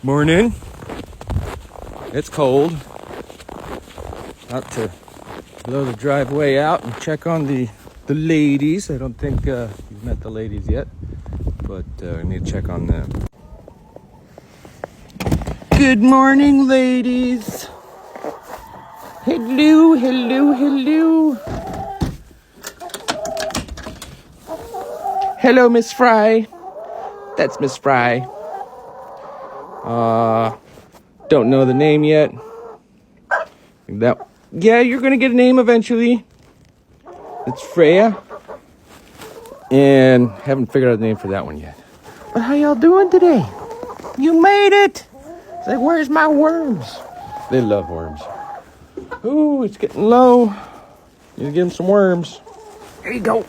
Morning. It's cold. Out to blow the driveway out and check on the ladies. I don't think you've met the ladies yet, but I need to check on them. Good morning, ladies. Hello, hello, hello. Hello, Miss Fry. That's Miss Fry. Don't know the name yet. Yeah, you're gonna get a name eventually. It's Freya. And haven't figured out the name for that one yet. But how y'all doing today? You made it! It's like, where's my worms? They love worms. Ooh, it's getting low. Need to give them some worms. There you go.